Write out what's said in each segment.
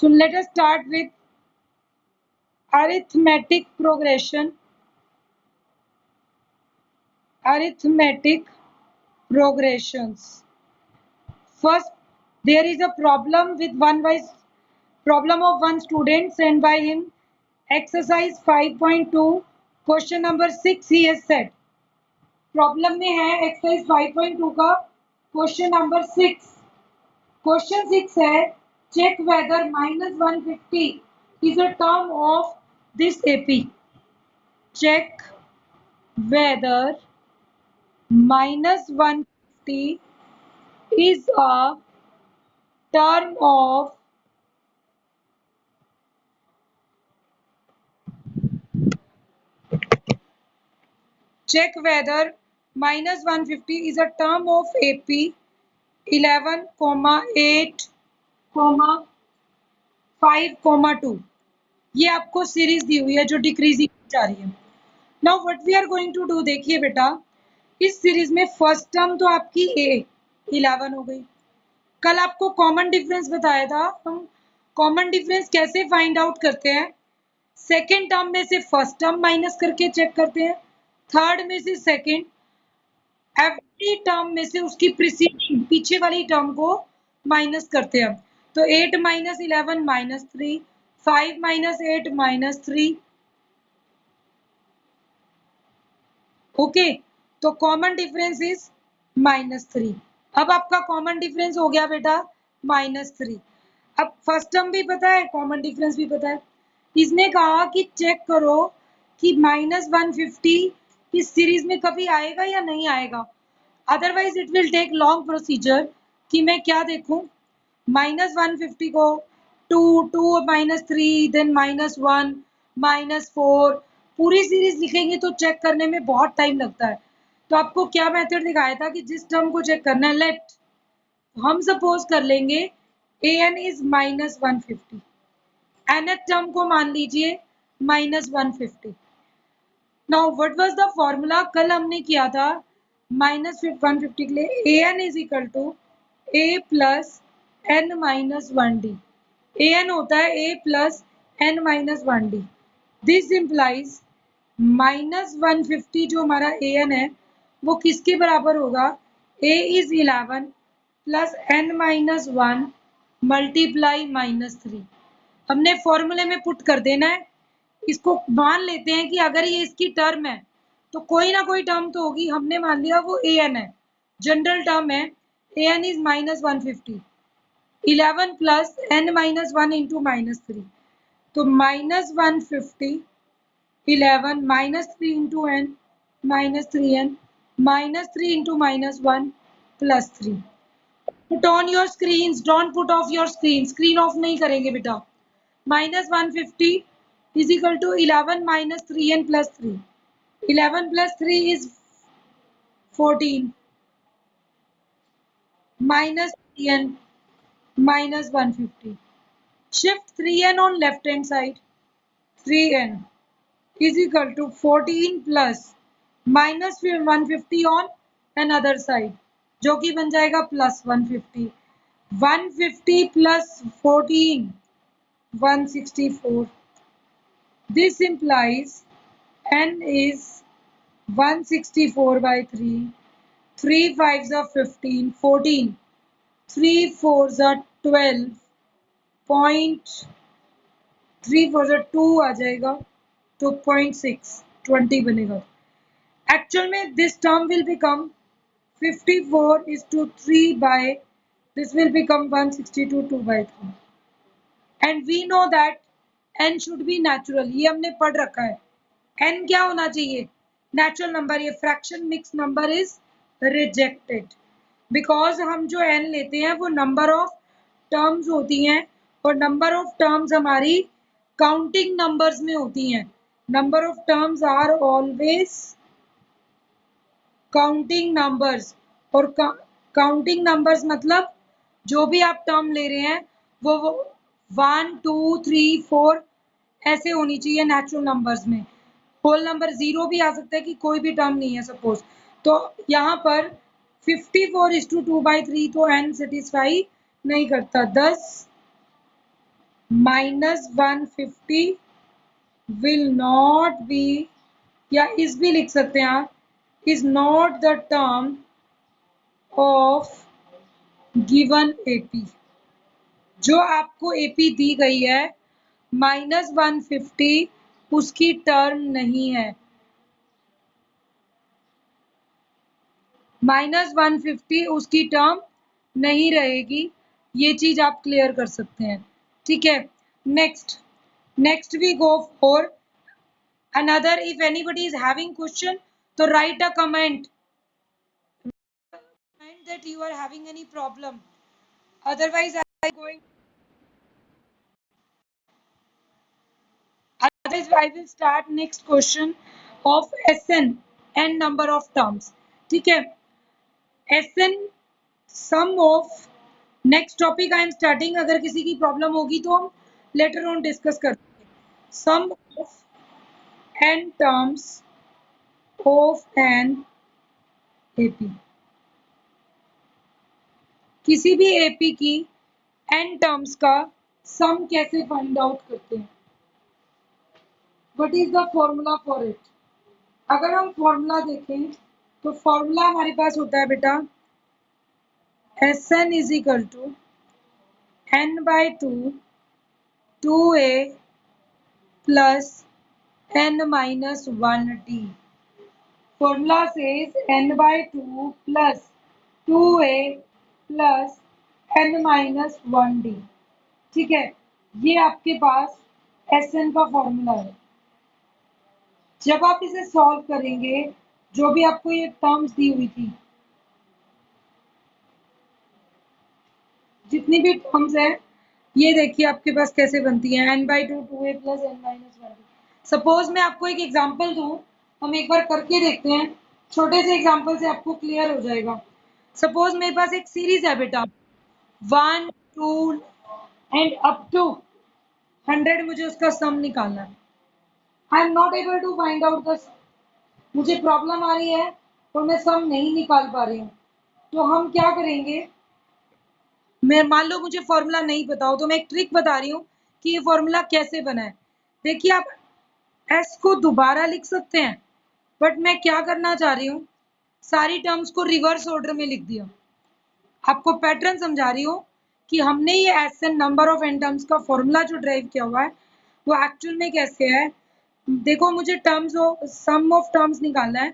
So let us start with arithmetic progression. Arithmetic progressions. First, there is a problem with problem of one student sent by him. Exercise 5.2 question number 6 he has said. Problem में है exercise 5.2 का question number 6. Question 6 है check whether -150 is a term of this AP. Check whether -150 is a term of check whether -150 is a term of AP 11, 8, 5, 2. ये आपको series दी हुई है जो decreasing जा रही है. Now what we are going to do, देखिए बेटा, इस सीरीज में फर्स्ट टर्म तो आपकी ए 11 हो गई. कल आपको कॉमन डिफरेंस बताया था. हम कॉमन डिफरेंस कैसे फाइंड आउट करते हैं? सेकेंड टर्म में से फर्स्ट टर्म माइनस करके चेक करते हैं, थर्ड में से सेकेंड, एवरी टर्म में से उसकी प्रीसीडिंग पीछे वाली टर्म को माइनस करते हैं. तो 8 - 11 -3, 5 - 8 -3. ओके, तो कॉमन डिफरेंस इज -3. अब आपका कॉमन डिफरेंस हो गया बेटा -3. अब फर्स्ट टर्म भी पता है, कॉमन डिफरेंस भी पता है. इसने कहा कि चेक करो कि -150 इस सीरीज में कभी आएगा या नहीं आएगा. Otherwise it will take long procedure कि मैं क्या देखूं. -150 को 2 -3 देन -1 -4 पूरी सीरीज लिखेंगे तो चेक करने में बहुत टाइम लगता है. तो आपको क्या मेथड दिखाया था कि जिस टर्म को चेक करना है, लेट हम सपोज कर लेंगे an इज -150, nth टर्म को मान लीजिए -150. Now what was the formula? कल हमने किया था -150 के लिए an is equal to a plus n minus 1d. an होता है a plus n minus 1d. This implies -150 जो हमारा an है वो किसके बराबर होगा? a is 11 plus n minus 1 multiply -3. हमने फॉर्मूले में पुट कर देना है. इसको मान लेते हैं कि अगर ये इसकी टर्म है तो कोई ना कोई टर्म तो होगी. हमने मान लिया वो an है, जनरल टर्म है. an is -150, 11 plus n minus 1 into -3. तो -150 11 -3 into n -3n -3 into -1 plus 3. Put on your screen, don't put off your screen. Screen of नहीं करेंगे बेटा. -150 is equal to 11 minus 3n plus 3. 11 plus 3 is 14 minus 3n minus 150. Shift 3n on left hand side. 3n is equal to 14 plus minus 150 on another side, जो कि बन जाएगा plus 150. 150 plus 14 164. This implies n is 164 by 3. 3 5s are 15, 14. 3 4s are 12. Point 3 4s are 2 आ जाएगा तो 0.6 20 बनेगा. Actual में this term will become 54 is to 3 by this will become 162 2 by 3. And we know that n should be natural. ये हमने पढ़ रखा है. n क्या होना चाहिए? Natural number. ये fraction mix number is rejected because हम जो n लेते हैं वो नंबर ऑफ टर्म्स होती हैं और नंबर ऑफ टर्म्स हमारी काउंटिंग नंबर्स में होती हैं. Number of terms are always counting numbers. और काउंटिंग नंबर्स मतलब जो भी आप टर्म ले रहे हैं वो 1 2 3 4 ऐसे होनी चाहिए नेचुरल नंबर्स में. होल नंबर 0 भी आ सकता है कि कोई भी टर्म नहीं है सपोज. तो यहाँ पर 54 is to 2 by 3 तो n सेटिस्फाई नहीं करता. 10 -150 will not be, या इस भी लिख सकते हैं आप, is not the term of given AP। जो आपको AP दी गई है -150 उसकी टर्म नहीं है। -150 उसकी टर्म नहीं रहेगी। ये चीज आप क्लियर कर सकते हैं। ठीक है, next we go for another. If anybody is having question तो write a comment that you are having any problem, otherwise I going otherwise I will start next question of SN and number of terms। ठीक है, SN sum of, next topic I am starting. अगर किसी की problem होगी तो हम later on discuss करते हैं। Sum of N terms of an AP, किसी भी एपी की एन टर्म्स का सम कैसे फाइंड आउट करते हैं, what is the formula for it. अगर हम फॉर्मूला देखें तो फॉर्मूला हमारे पास होता है बेटा S N is equal to n/2 2a plus n-1t। Formula says n/2 plus 2a plus n-1d। ठीक है, ये आपके पास Sn का फॉर्मूला है। जब आप इसे सॉल्व करेंगे, जो भी आपको ये टर्म्स दी हुई थी, जितनी भी टर्म्स है, ये देखिए आपके पास कैसे बनती है n/2 2a plus n-1d। Suppose मैं आपको एक एग्जांपल दूं, हम एक बार करके देखते हैं। छोटे से एग्जांपल से आपको क्लियर हो जाएगा। सपोज मेरे पास एक सीरीज है बेटा 1 2 एंड अप टू 100, मुझे उसका सम निकालना है। I am not able to find out the, मुझे प्रॉब्लम आ रही है और मैं सम नहीं निकाल पा रही हूँ। तो हम क्या करेंगे, मैं मान लो मुझे फॉर्मूला नहीं पता हो तो मैं एक ट्रिक बता रही हूँ कि ये फॉर्मूला कैसे बना है। देखिए आप एस को दोबारा लिख सकते हैं, बट मैं क्या करना चाह रही हूँ, सारी टर्म्स को रिवर्स ऑर्डर में लिख दिया। आपको पैटर्न समझा रही हूँ कि हमने ये S N number of N terms का फॉर्मूला जो ड्राइव किया हुआ है वो एक्चुअल में कैसे है। देखो मुझे टर्म्स सम ऑफ टर्म्स निकालना है,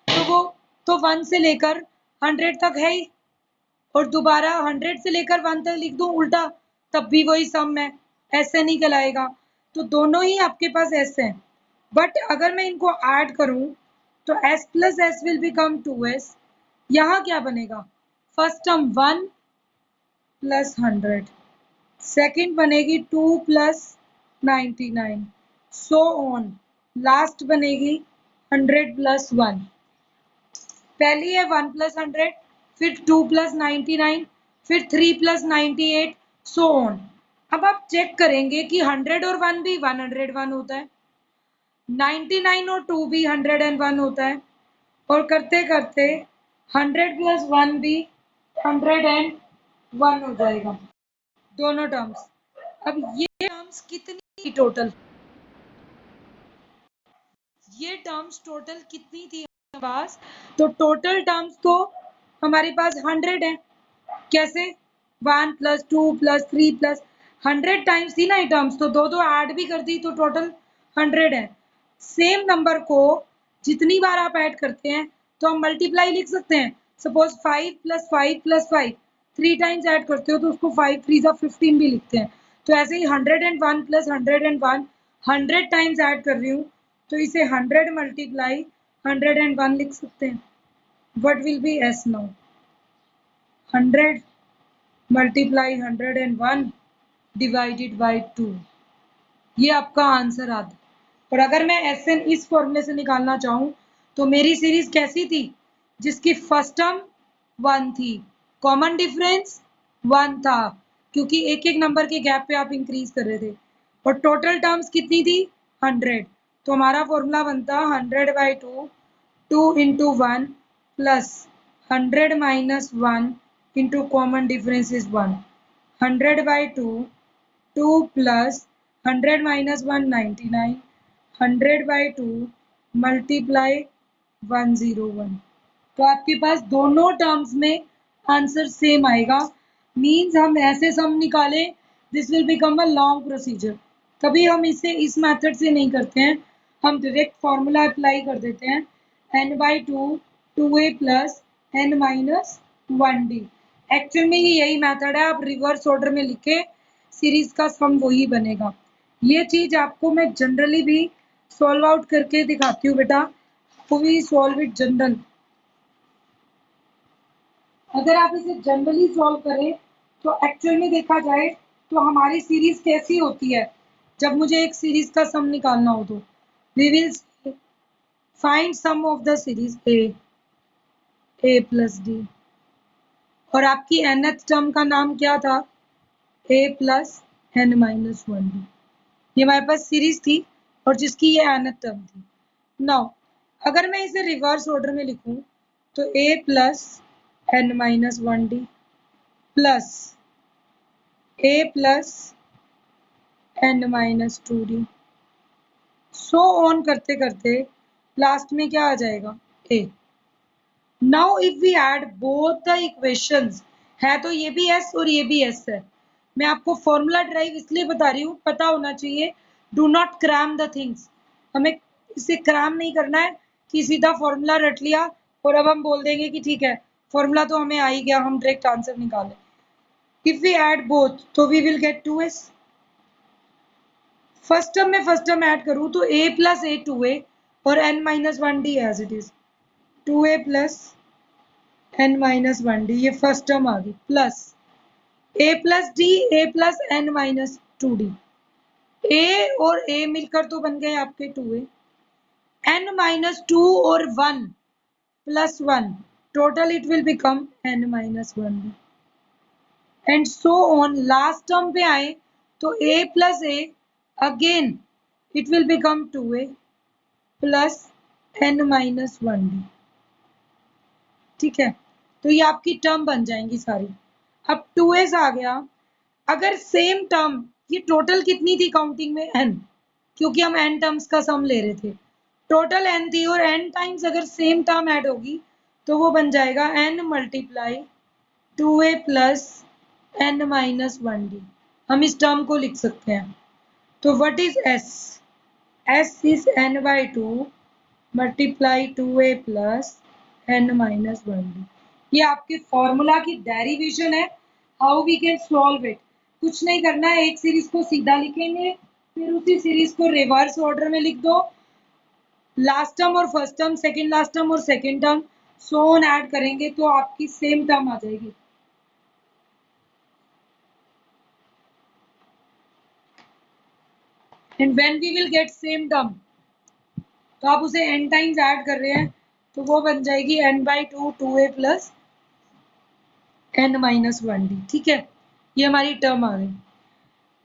तो वो तो 1 से लेकर 100 तक है ही, और दोबारा 100 से लेकर 1 तक लिख दूं उल्टा, तब भी वही सम है, ऐसे नहीं कहलाएगा। तो दोनों ही आपके पास एस हैं, बट अगर मैं इनको ऐड करूं तो s plus S will become 2s। यहाँ क्या बनेगा, फर्स्ट टर्म 1 प्लस 100, सेकेंड बनेगी 2 प्लस 99, सो ऑन, लास्ट बनेगी 100 प्लस 1। पहली है 1 प्लस 100, फिर 2 प्लस 99, फिर 3 प्लस 98, सो ऑन। अब आप चेक करेंगे कि 100 और 1 भी 101 होता है, 99 और 2 भी 101 होता है, और करते करते 100 प्लस 1 भी 101 हो जाएगा, दोनों टर्म्स। अब ये टर्म्स कितनी टोटल, ये टर्म्स टोटल कितनी थी हमारे पास, तो टोटल टर्म्स तो हमारे पास 100 है। कैसे, 1 प्लस 2 प्लस 3 प्लस 100 टाइम्स थी ना ये टर्म्स, तो दो दो ऐड भी कर दी तो टोटल 100 है। सेम नंबर को जितनी बार आप ऐड करते हैं तो हम मल्टीप्लाई लिख सकते हैं। Suppose 5 plus 5 plus 5 3 times add करते हो तो उसको 5 3 जा 15 भी लिखते हैं। तो ऐसे ही 101 प्लस 101 100 टाइम्स ऐड कर रही हूँ, तो इसे 100 मल्टीप्लाई 101 लिख सकते हैं। What will be S now, 100 multiply 101 divided by 2, ये आपका आंसर आता। और अगर मैं एस एन इस फॉर्मूले से निकालना चाहूँ तो मेरी सीरीज कैसी थी, जिसकी फर्स्ट टर्म 1 थी, कॉमन डिफरेंस 1 था, क्योंकि एक एक नंबर के गैप पे आप इंक्रीज कर रहे थे, और टोटल टर्म्स कितनी थी 100। तो हमारा फॉर्मूला बनता 100/2 2 into 1 plus 100 minus 1 into common difference is 1, 100/2 2 plus 100 minus 1 99, 100/2 multiply 101। तो आपके पास दोनों टर्म्स में आंसर सेम आएगा। मीन्स हम ऐसे सम निकालें, this will become a long procedure. कभी हम इसे इस मेथड से नहीं करते हैं, हम डायरेक्ट फॉर्मूला अप्लाई कर देते हैं, n/2 2a plus n minus 1d। Actual में यही मेथड है, आप रिवर्स ऑर्डर में लिखे सीरीज का सम वही बनेगा। ये चीज आपको मैं जनरली भी सॉल्व आउट करके दिखाती हूँ बेटा, वी सॉल्व इट जनरल। अगर आप इसे जनरली सॉल्व करें तो एक्चुअल में देखा जाए तो हमारी सीरीज कैसी होती है। जब मुझे एक सीरीज का सम निकालना हो तो we will find sum of the series A plus D, और आपकी nth टर्म का नाम क्या था, a plus n minus 1d। ये हमारे पास सीरीज थी और जिसकी ये nth टर्म थी। नाउ अगर मैं इसे रिवर्स ऑर्डर में लिखूं तो a plus n minus 1d plus a plus n minus 2d, so on करते करते लास्ट में क्या आ जाएगा, a। Now if we add both the equations, है तो ये भी s और ये भी s है। मैं आपको फॉर्मूला ड्राइव इसलिए बता रही हूँ, पता होना चाहिए। Do not cram the things, हमें इसे क्रैम नहीं करना है कि सीधा फॉर्मूला रट लिया और अब हम बोल देंगे कि ठीक है फॉर्मूला तो हमें आ ही गया, हम डायरेक्ट आंसर निकालें। इफ वी ऐड बोथ तो we will get 2s। First term में फर्स्ट टर्म ऐड करूँ तो a प्लस a 2a और n minus 1d as it is, 2a plus n minus 1d, ये फर्स्ट टर्म आ गई, plus a plus D a plus n minus 2d। a और a मिलकर तो बन गए आपके 2a, n माइनस 2 और 1 plus 1, total it will become n minus 1d and so on. Last term पे आए तो a plus a again it will become 2a plus n minus 1d। ठीक है, तो ये आपकी टर्म बन जाएंगी सारी। अब 2s आ गया। अगर सेम टर्म, ये टोटल कितनी थी काउंटिंग में, n, क्योंकि हम n टर्म्स का सम ले रहे थे, टोटल n थी और n टाइम्स अगर सेम टर्म ऐड होगी तो वो बन जाएगा n multiply 2a plus n minus 1d। हम इस टर्म को लिख सकते हैं। तो what is s? s is n/2 multiply 2a plus n minus 1d। ये आपके फॉर्मूला की डेरिवेशन है, how we can solve it. कुछ नहीं करना है, एक सीरीज को सीधा लिखेंगे, फिर उसी सीरीज को रिवर्स ऑर्डर में लिख दो, लास्ट टर्म और first term, second last term और second term, so on add करेंगे तो आपकी सेम टर्म आ जाएगी। And when we will get same term, तो आप उसे n टाइम्स ऐड कर रहे हैं तो वो बन जाएगी n/2 2a plus n minus 1d। ठीक है, ये हमारी टर्म आ गई।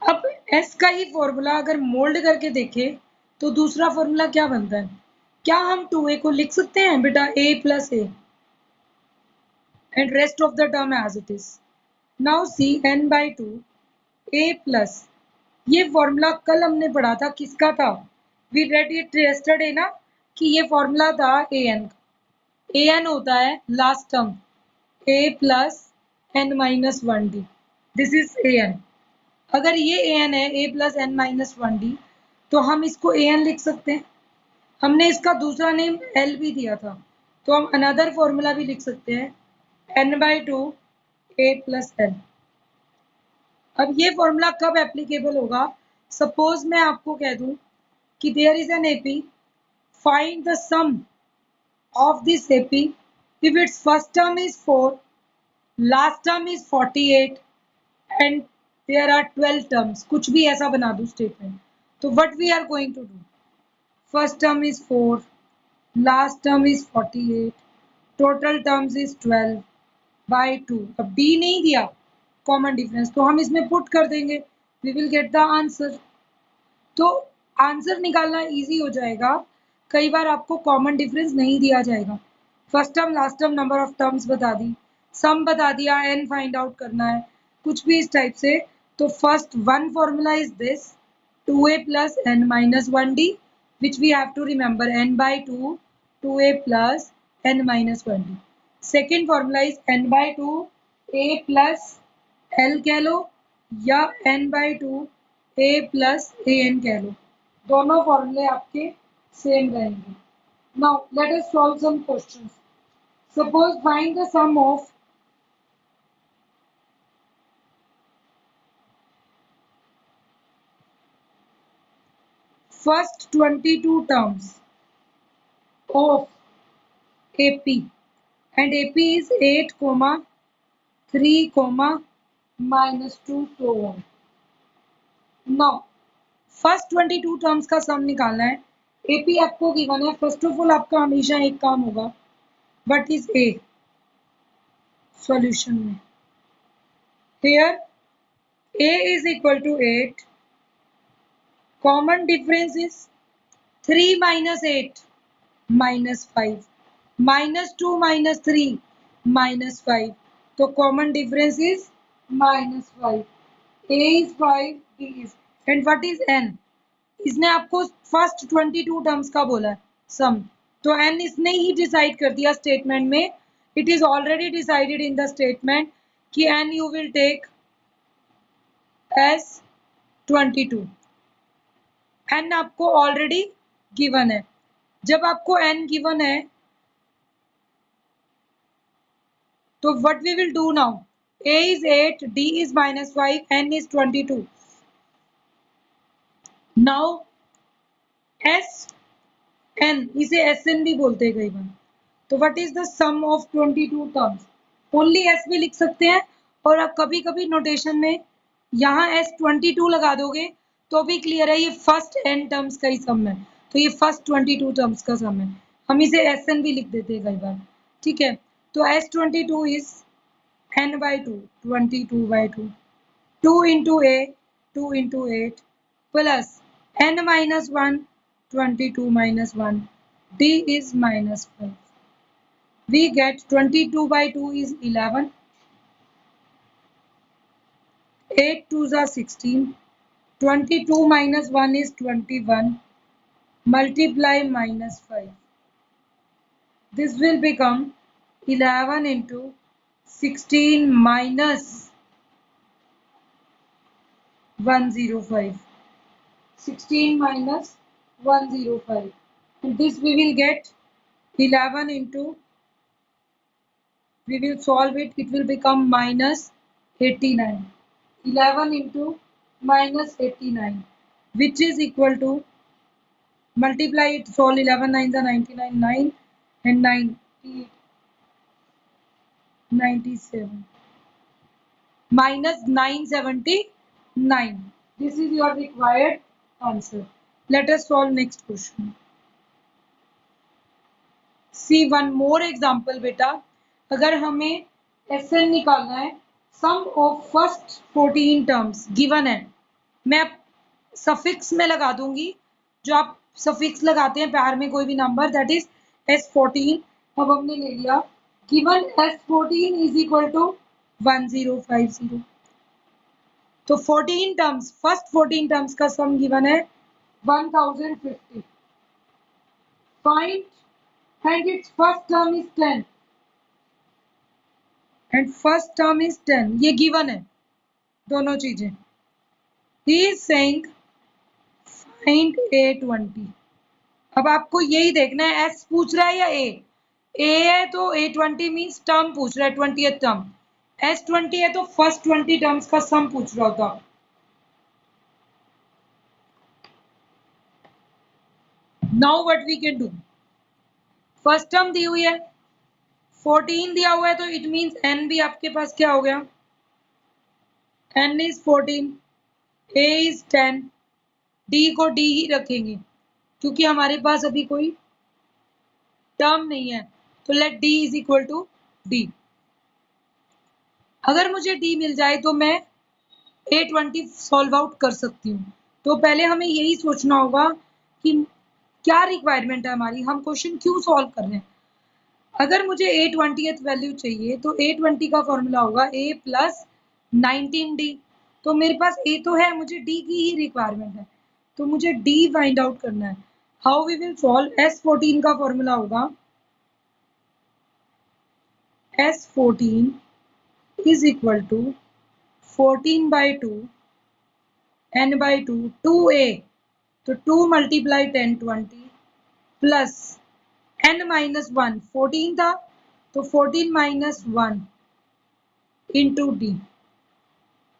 अब s का ही फॉर्मूला अगर मोल्ड करके देखें तो दूसरा फॉर्मूला क्या बनता है, क्या हम 2a को लिख सकते हैं बेटा a plus a and rest of the term as it is. Now see n/2 a plus, ये फॉर्मूला कल हमने पढ़ा था, किसका था, वी रेड इट यस्टरडे ना, कि ये फॉर्मूला था an का। an होता है last term a plus n minus 1d, this is an। अगर ये an है a plus n minus 1d तो हम इसको an लिख सकते हैं। हमने इसका दूसरा नेम l भी दिया था, तो हम अनदर फॉर्मूला भी लिख सकते हैं n/2 a प्लस l। अब ये फॉर्मूला कब एप्लीकेबल होगा, सपोज मैं आपको कह दूं कि there is an AP, find the sum of this AP if it's first term is 4, last term is 48 and there are 12 terms, कुछ भी ऐसा बना दूं स्टेटमेंट। तो what we are going to do, first term is 4, last term is 48, total terms is 12/2। अब d नहीं दिया common difference, तो हम इसमें पुट कर देंगे, we will get the answer. तो आंसर निकालना इजी हो जाएगा। कई बार आपको कॉमन डिफरेंस नहीं दिया जाएगा, first term last term number of terms बता दी, सम बता दिया, n फाइंड आउट करना है, कुछ भी इस टाइप से, तो first one formula is this 2a plus n minus 1d, which we have to remember n by 2 2a plus n minus 1d. Second formula is n by 2 a plus l कह लो या n by 2 a plus an कह लो, दोनों फॉर्मूले आपके same रहेंगे. Now let us solve some questions. Suppose find the sum of first 22 terms of AP, and AP is 8, 3, minus 2 so on. Now first 22 terms का सम निकालना है. AP आपको given है. फर्स्ट ऑफ ऑल आपका हमेशा एक काम होगा, व्हाट इज A सॉल्यूशन में. Here A is equal to 8, common difference is 3 minus 8 minus 5, minus 2 minus 3 minus 5, तो common difference is minus 5. A is 5, B is, and what is N? इसने आपको first 22 terms का बोला है सम, तो n इसने ही decide कर दिया स्टेटमेंट में. It is already decided in the statement कि n you will take as 22. n आपको ऑलरेडी गिवन है. जब आपको n गिवन है तो what we will do now, a is 8, d is minus 5, n is 22. Now S N, इसे S N भी बोलते हैं कई बार. तो what is the sum of 22 terms, only S भी लिख सकते हैं, और अब कभी कभी नोटेशन में यहाँ एस 22 लगा दोगे तो भी क्लियर है, ये फर्स्ट एन टर्म्स का ही सम है, तो ये फर्स्ट 22 टर्म्स का सम है. हम इसे एस एन भी लिख देते हैं कई बार. ठीक है, तो S 22 is an by 2, 22 by 2, 2 into A 2 into 8 plus n minus 1, 22 minus 1, d is minus 5. We get 22 by 2 is 11, 8 2s are 16, 22 minus 1 is 21, multiply minus 5. This will become 11 into 16 minus 105. 16 minus 105, and this we will get 11 into, we will solve it, it will become minus 89. 11 into minus 89, which is equal to, multiply it, solve 11 9s are 99, 9 and 9 97, minus 979. This is your required answer. Let us solve next question. See one more example बेटा. अगर हमें SN निकालना है, सम of first 14 terms given है. मैं suffix में लगा दूंगी, जो आप सफिक्स लगाते हैं पैर में कोई भी नंबर, दैट इज S14. अब हमने ले लिया given S14 is equal to 1050. तो 14 टर्म्स, फर्स्ट 14 टर्म्स का सम गिवन है 1050. Find and it's first term is 10 and first term is 10. ये गिवन है दोनों चीजें. He is saying find A20. अब आपको यही देखना है, एस पूछ रहा है या ए है तो A20 मीन्स टर्म पूछ रहा है, 20th टर्म. S20 है तो फर्स्ट 20 टर्म्स का सम पूछ रहा होता. Now what we can do, first term दी हुई है, 14 दिया हुआ है, तो इट मींस n भी आपके पास क्या हो गया, n is 14, a is 10, d को d ही रखेंगे क्योंकि हमारे पास अभी कोई टर्म नहीं है, तो let d is equal to d. अगर मुझे d मिल जाए तो मैं A20 सॉल्व आउट कर सकती हूँ. तो पहले हमें यही सोचना होगा कि क्या रिक्वायरमेंट है हमारी, हम क्वेश्चन क्यों सॉल्व कर रहे हैं. अगर मुझे A20th वैल्यू चाहिए तो A20 का फॉर्मूला होगा A प्लस 19D. तो मेरे पास ए तो है, मुझे डी की ही रिक्वायरमेंट है, तो मुझे डी फाइंड आउट करना है। How we will solve? S14 का फॉर्मूला होगा S14 is equal to 14 by 2 n by 2 2a, तो 2 multiply 10 20 plus n minus 1 14 था, तो 14 minus 1 into d.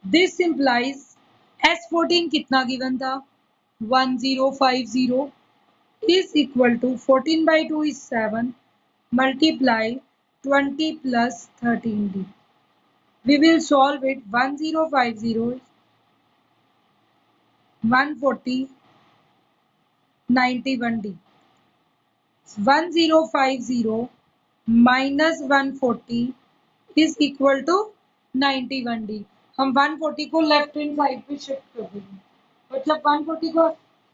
This implies S14 कितना गिवन था? 1050 is equal to 14 by 2 is 7 multiply 20 plus 13d. We will solve it. 1050 is 140 91d. 1050 minus 140 is equal to 91d. हम 140 को left hand side पे shift कर देंगे, और जब 140 को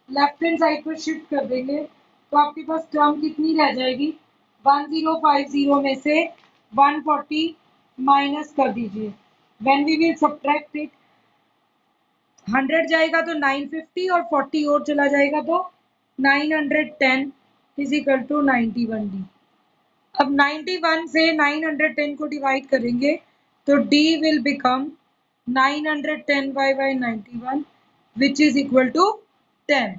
लेफ्ट हैंड साइड पर शिफ्ट कर देंगे तो आपके पास टर्म कितनी रह जाएगी? 1050 में से 140 माइनस कर दीजिए। When we will subtract it, 100 जाएगा तो 950 और 40 और चला जाएगा तो 910 इज इक्वल टू 91d। अब 91 से 910 को डिवाइड करेंगे तो d will become 910 by 91 which is equal to 10।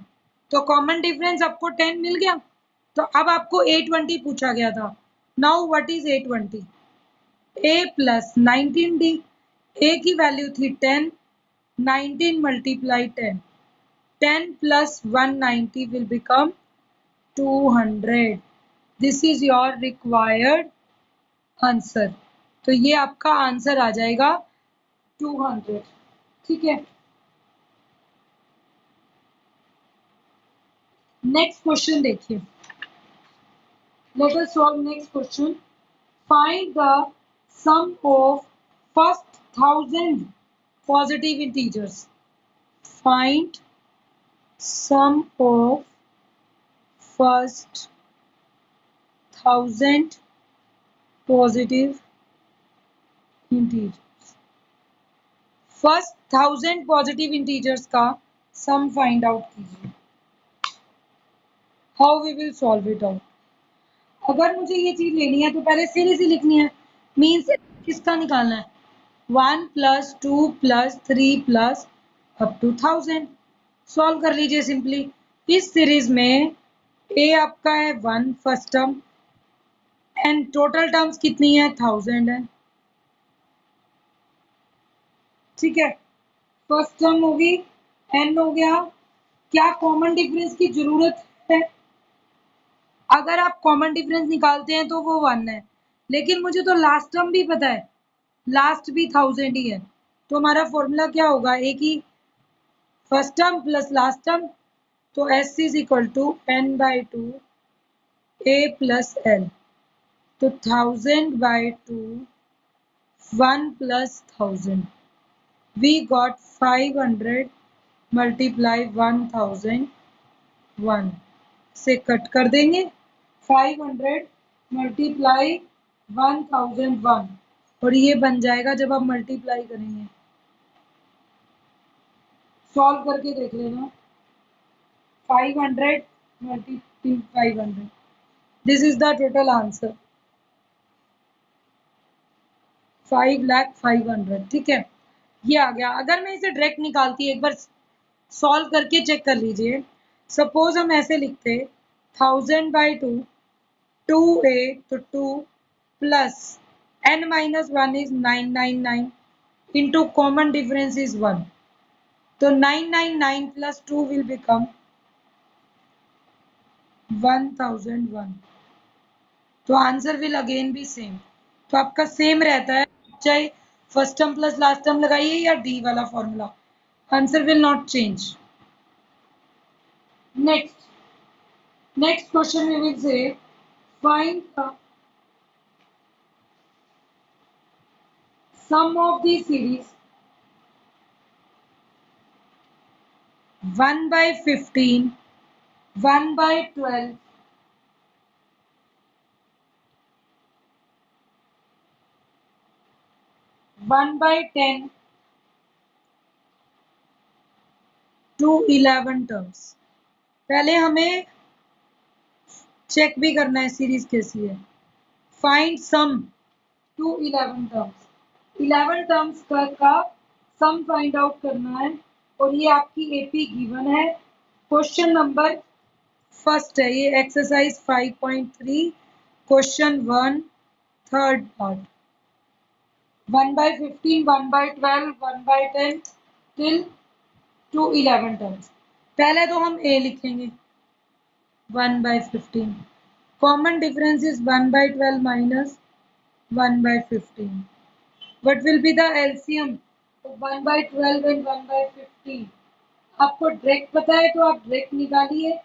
तो कॉमन डिफरेंस आपको 10 मिल गया। तो अब आपको 820 पूछा गया था। Now what is 820? a plus 19d। a की वैल्यू थी 10, 19 multiply 10, 10 plus 190 will become 200. This is your required answer. तो ये आपका आंसर आ जाएगा 200। ठीक है, नेक्स्ट क्वेश्चन देखिए। Let us solve next question. Find the sum of first 1000 positive integers. Find sum of first 1000 positive integers. First 1000 positive integers का sum find out कीजिए। How we will solve it out? अगर मुझे ये चीज लेनी है तो पहले सीरीज ही लिखनी है। मीन्स किसका निकालना है? 1 plus 2 plus 3 plus up to 1000। Solve कर लीजिए सिंपली। इस सीरीज में ए आपका है 1 first term and total terms कितनी है? 1000 है। ठीक है, फर्स्ट टर्म होगी, एन हो गया। क्या कॉमन डिफरेंस की जरूरत है? अगर आप कॉमन डिफरेंस निकालते हैं तो वो 1 है, लेकिन मुझे तो लास्ट टर्म भी पता है, लास्ट भी 1000 ही है। तो हमारा फॉर्मूला क्या होगा? ए की first term plus last term, तो S is equal to n by 2 a plus l. तो 1000 by 2 1 plus 1000, we got 500 multiply 1001 से कट कर देंगे। 500 मल्टीप्लाई 1001 और ये बन जाएगा जब आप मल्टीप्लाई करेंगे। सॉल्व करके देख लेना। 500 multiply 500, this is the total answer 5,05,000। ठीक है, ये आ गया। अगर मैं इसे डायरेक्ट निकालती, एक बार सॉल्व करके चेक कर लीजिए। सपोज हम ऐसे लिखते 1000 बाई 2 2a, तो 2 plus n minus 1 is 999 into common difference is 1, तो 999 प्लस 2 विल बिकम 1001। तो answer will again B same. तो आपका सेम रहता है, चाहे first term plus last term लगाइए या डी वाला formula, answer will not change. Next question we will say find the sum of the series 1 by 15, 1 by 12, 1 by 10 टू 11 terms. पहले हमें चेक भी करना है सीरीज कैसी है। Find sum to 11 terms. 11 terms का सम फाइंड आउट करना है और ये आपकी एपी गिवन है। क्वेश्चन नंबर फर्स्ट है ये, exercise 5.3 question 1 third part. 1/15, 1/12, 1/10 till to 11 terms. पहले तो हम ए लिखेंगे 1/15। Common difference is 1/12 minus 1/15। What will be the LCM? तो 1/12 and 1/15। आपको डायरेक्ट पता है तो आप डायरेक्ट निकालिए,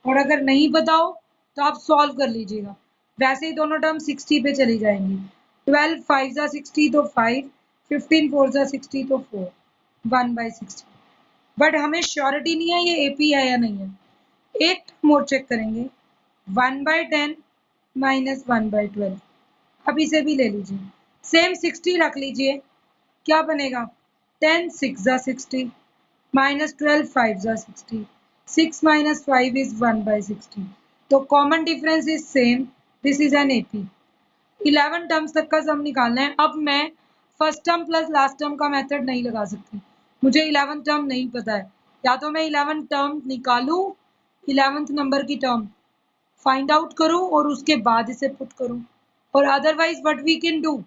और अगर नहीं पता हो तो आप सॉल्व कर लीजिएगा। वैसे ही दोनों टर्म 60 पे चली जाएंगी। 12 5 जा 60 तो 5, 15 4 जा 60 तो 4, 1/60। बट हमें श्योरिटी नहीं है ये एपी है या नहीं है। एक टर्म और चेक करेंगे, 1/10 माइनस 1/12। अब इसे भी ले लीजिए, सेम 60 रख लीजिए। क्या बनेगा, 10 6 जा 60 माइनस 12 5 जा 60, 6 minus 5 is 1/60। तो common difference is same, this is an AP. 11 terms तक का सम निकालना है। अब मैं first term plus last term का मेथड नहीं लगा सकती, मुझे 11 टर्म नहीं पता है। या तो मैं 11 टर्म निकालूं, 11th नंबर की टर्म फाइंड आउट करूं और उसके बाद इसे पुट करूं, और otherwise what we can do,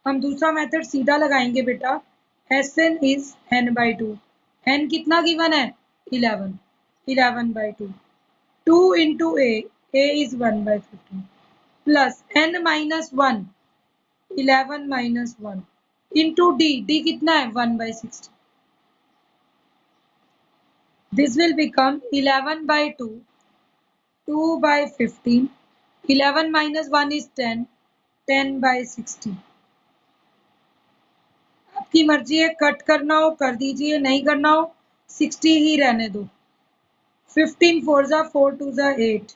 हम दूसरा मेथड सीधा लगाएंगे बेटा। S N is n/2। n कितना गिवन है, 11, 11/2। 2 into a is 1/15 plus n minus 1, 11 minus 1 into d कितना है 1/60। This will become 11/2, 2/15, 11 minus 1 is 10, 10/60। आपकी मर्जी है, कट करना हो कर दीजिए, नहीं करना हो 60 ही रहने दो। 15 4 जा 4 2 जा 8,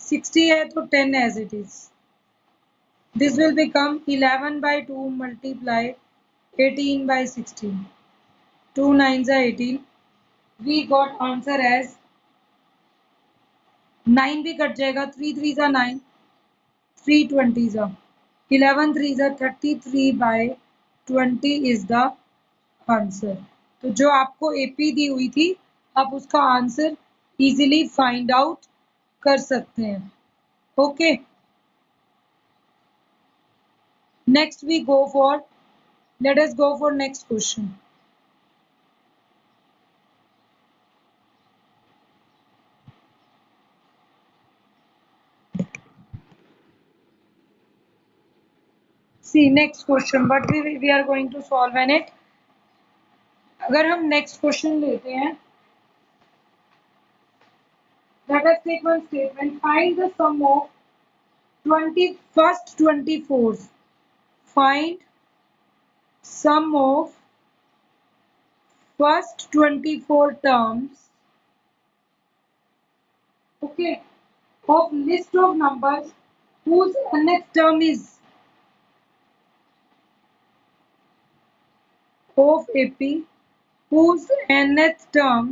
60 है तो 10 as it is। This will become 11/2 multiplied 18/16, 2 9s are 18। We got answer as 9 भी कट जाएगा, 3 3s are 9, 3 20s are 11 3s are 33/20 is the answer. तो जो आपको एपी दी हुई थी आप उसका आंसर इजीली फाइंड आउट कर सकते हैं। Okay, next we go for, let us go for next question. See next question, but we are going to solve an it. अगर हम नेक्स्ट क्वेश्चन लेते हैं, let us take one statement, find the sum of 21st 24th, find sum of first 24 terms, okay, of list of numbers whose nth term is of AP, whose nth term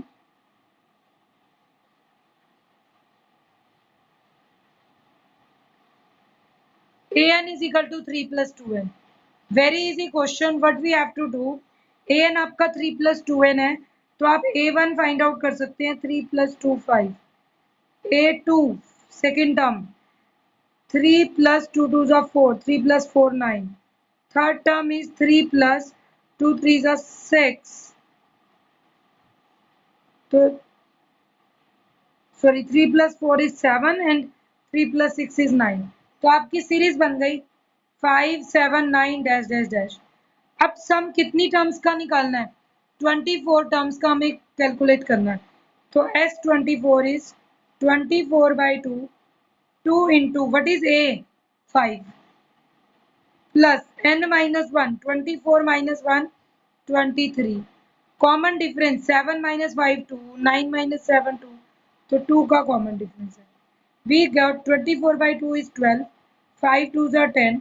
an is equal to 3 plus 2n। Very easy question, what we have to do, an आपका 3 plus 2n है तो आप a1 find out कर सकते हैं, 3 plus 2 5, a2 second term 3 plus 2 2s are 4, 3 plus 4 9, third term is 3 plus 2 3s are 6, तो sorry 3 plus 4 is 7 and 3 plus 6 is 9। तो आपकी सीरीज बन गई 5 7 9 डैश डैश डैश। अब सम कितनी टर्म्स का निकालना है, 24 टर्म्स का हमें कैलकुलेट करना है। तो S24 is 24/2, 2 into what is A, 5 plus n minus 1, 24 minus 1 23। Common difference 7 minus 5 2, 9 minus 7 2, तो 2 का कॉमन डिफरेंस है। We got 24/2 is 12, 5 2s are 10,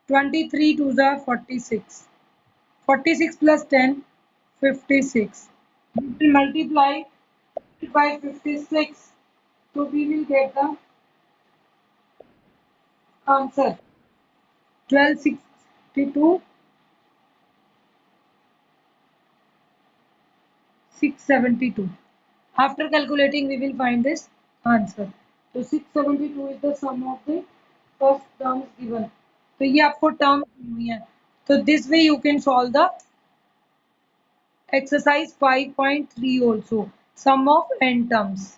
23 2s are 46, 46 plus 10 56, We will multiply by 56. So we will get the answer 1262 672. After calculating, we will find this answer. So 672 is the sum of the first terms given. तो ये आपको term हुई है. So this way you can solve the exercise 5.3 also, sum of n terms.